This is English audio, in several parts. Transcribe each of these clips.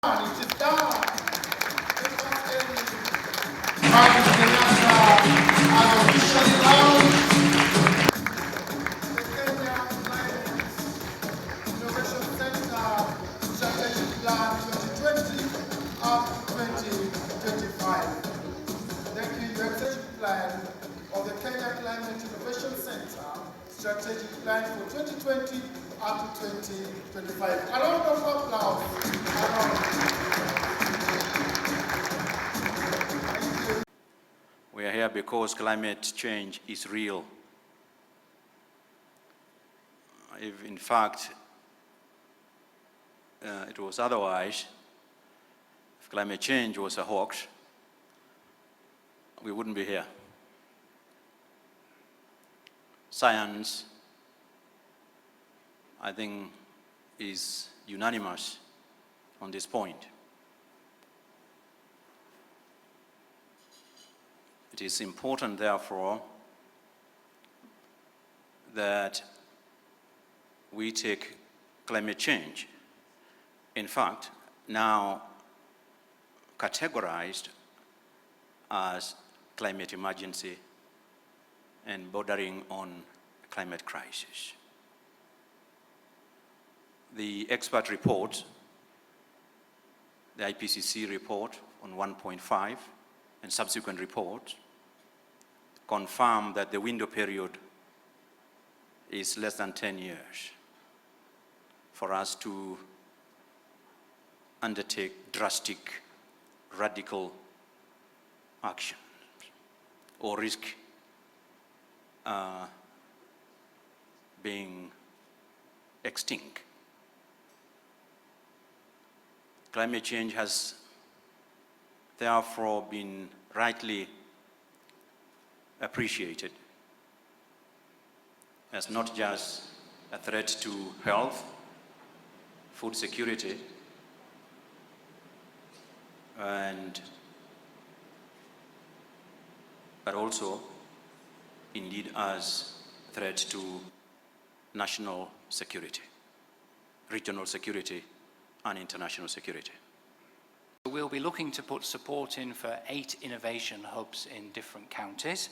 It is done. Margaret Kenyatta has officially launched the Kenya Climate Innovation Center Strategic Plan 2020 up to 2025. Thank you. The strategic plan of the Kenya Climate Innovation Center Strategic Plan for 2020 up to 2025. A round of applause. We are here because climate change is real. If in fact it was otherwise, if climate change was a hoax, we wouldn't be here. Science, I think, is unanimous on this point. It is important, therefore, that we take climate change, in fact, now categorized as climate emergency and bordering on climate crisis. The expert report, the IPCC report on 1.5 and subsequent reports confirm that the window period is less than 10 years for us to undertake drastic, radical action or risk being extinct. Climate change has therefore been rightly appreciated as not just a threat to health, food security, but also indeed as a threat to national security, regional security, and international security. We'll be looking to put support in for 8 innovation hubs in different counties.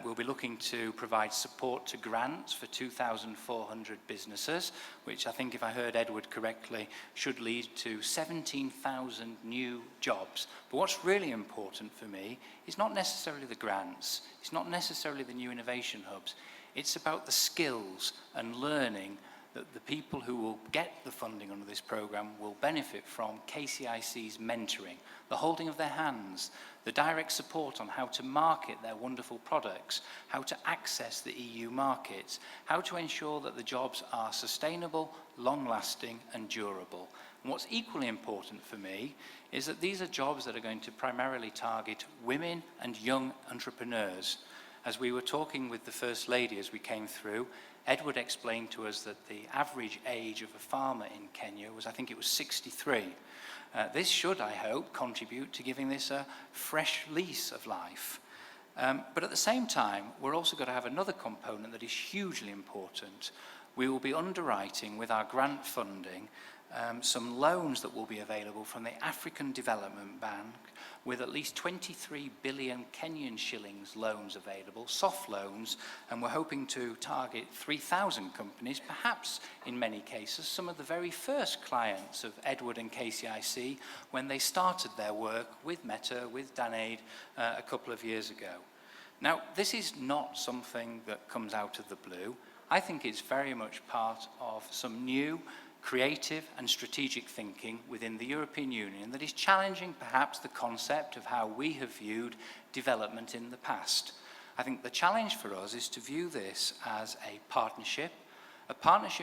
We'll be looking to provide support to grants for 2,400 businesses, which I think, if I heard Edward correctly, should lead to 17,000 new jobs. But what's really important for me is not necessarily the grants, it's not necessarily the new innovation hubs, it's about the skills and learning that the people who will get the funding under this program will benefit from KCIC's mentoring, the holding of their hands, the direct support on how to market their wonderful products, how to access the EU markets, how to ensure that the jobs are sustainable, long-lasting and durable. And what's equally important for me is that these are jobs that are going to primarily target women and young entrepreneurs. As we were talking with the First Lady as we came through, Edward explained to us that the average age of a farmer in Kenya was, I think it was 63. This should, I hope, contribute to giving this a fresh lease of life. But at the same time, we're also going to have another component that is hugely important. We will be underwriting with our grant funding some loans that will be available from the African Development Bank, with at least 23 billion Kenyan shillings loans available, soft loans, and we're hoping to target 3,000 companies, perhaps in many cases some of the very first clients of Edward and KCIC when they started their work with Meta, with DanAid a couple of years ago. Now, this is not something that comes out of the blue. I think it's very much part of some new creative and strategic thinking within the European Union that is challenging perhaps the concept of how we have viewed development in the past. I think the challenge for us is to view this as a partnership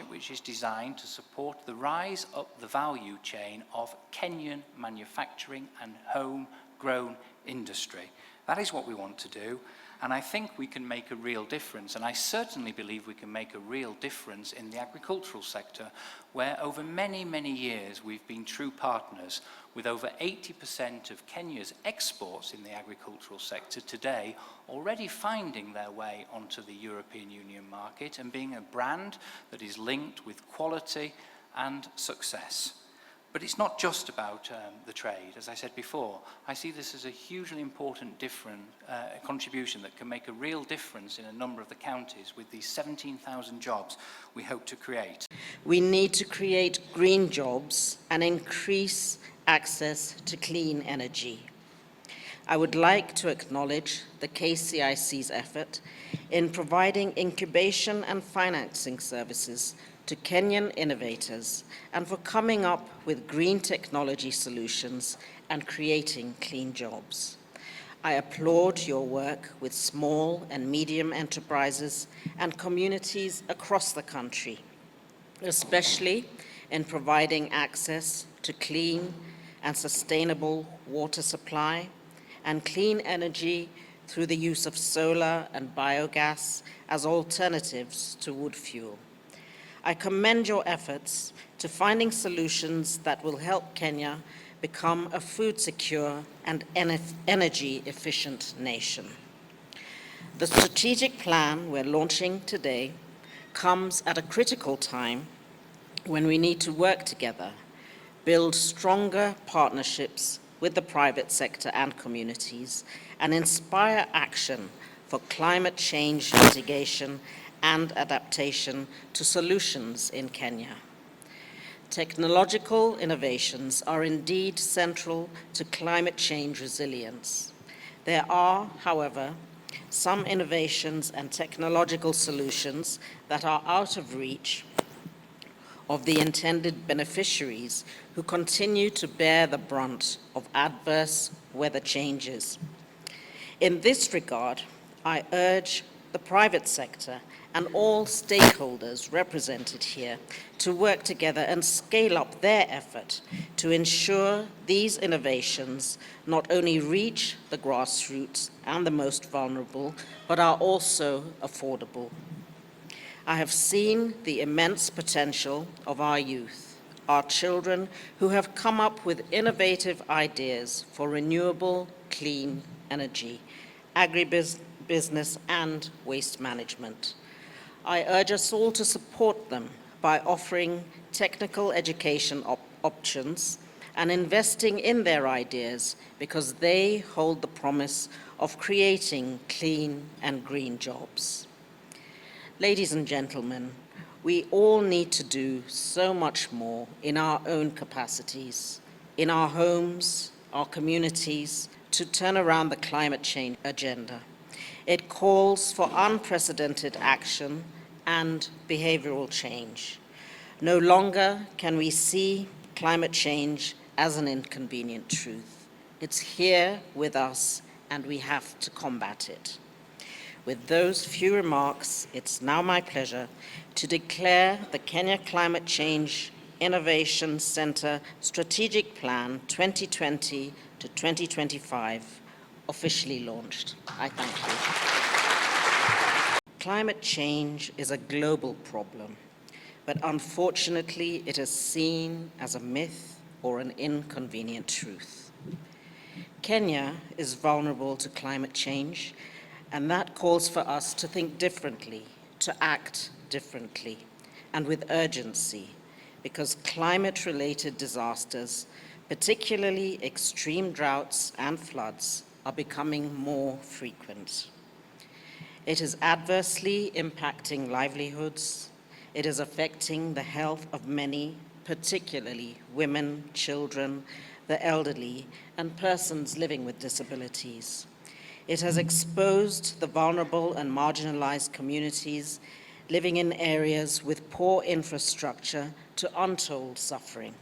which is designed to support the rise up the value chain of Kenyan manufacturing and homegrown industry. That is what we want to do. And I think we can make a real difference, and I certainly believe we can make a real difference in the agricultural sector, where over many, many years we've been true partners, with over 80% of Kenya's exports in the agricultural sector today already finding their way onto the European Union market and being a brand that is linked with quality and success. But it's not just about the trade, as I said before. I see this as a hugely important contribution that can make a real difference in a number of the counties with these 17,000 jobs we hope to create. We need to create green jobs and increase access to clean energy. I would like to acknowledge the KCIC's effort in providing incubation and financing services to Kenyan innovators and for coming up with green technology solutions and creating clean jobs. I applaud your work with small and medium enterprises and communities across the country, especially in providing access to clean and sustainable water supply and clean energy through the use of solar and biogas as alternatives to wood fuel. I commend your efforts to finding solutions that will help Kenya become a food-secure and energy-efficient nation. The strategic plan we're launching today comes at a critical time when we need to work together, build stronger partnerships with the private sector and communities, and inspire action for climate change mitigation and adaptation to solutions in Kenya. Technological innovations are indeed central to climate change resilience. There are, however, some innovations and technological solutions that are out of reach of the intended beneficiaries who continue to bear the brunt of adverse weather changes. In this regard, I urge the private sector and all stakeholders represented here to work together and scale up their effort to ensure these innovations not only reach the grassroots and the most vulnerable, but are also affordable. I have seen the immense potential of our youth, our children who have come up with innovative ideas for renewable, clean energy, agribusiness, and waste management. I urge us all to support them by offering technical education options and investing in their ideas because they hold the promise of creating clean and green jobs. Ladies and gentlemen, we all need to do so much more in our own capacities, in our homes, our communities, to turn around the climate change agenda. It calls for unprecedented action and behavioral change. No longer can we see climate change as an inconvenient truth. It's here with us, and we have to combat it. With those few remarks, it's now my pleasure to declare the Kenya Climate Change Innovation Center Strategic Plan 2020 to 2025 officially launched. I thank you. Climate change is a global problem, but unfortunately it is seen as a myth or an inconvenient truth. Kenya is vulnerable to climate change, and that calls for us to think differently, to act differently, and with urgency, because climate-related disasters, particularly extreme droughts and floods, are becoming more frequent. It is adversely impacting livelihoods. It is affecting the health of many, particularly women, children, the elderly, and persons living with disabilities. It has exposed the vulnerable and marginalized communities living in areas with poor infrastructure to untold suffering.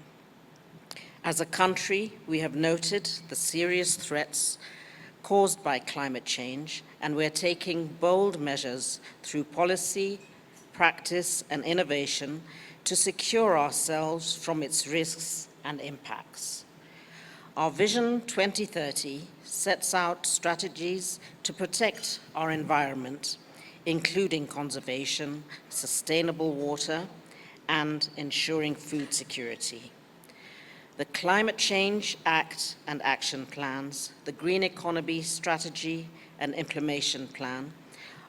As a country, we have noted the serious threats caused by climate change, and we're taking bold measures through policy, practice, and innovation to secure ourselves from its risks and impacts. Our Vision 2030 sets out strategies to protect our environment, including conservation, sustainable water, and ensuring food security. The Climate Change Act and Action Plans, the Green Economy Strategy and Implementation Plan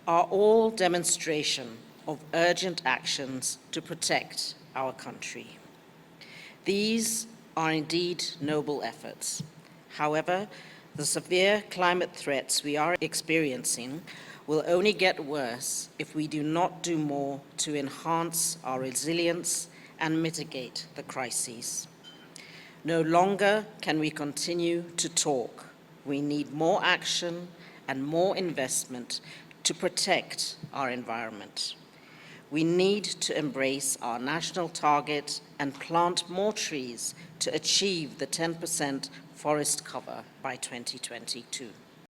are all demonstration of urgent actions to protect our country. These are indeed noble efforts. However, the severe climate threats we are experiencing will only get worse if we do not do more to enhance our resilience and mitigate the crises. No longer can we continue to talk. We need more action and more investment to protect our environment. We need to embrace our national target and plant more trees to achieve the 10% forest cover by 2022.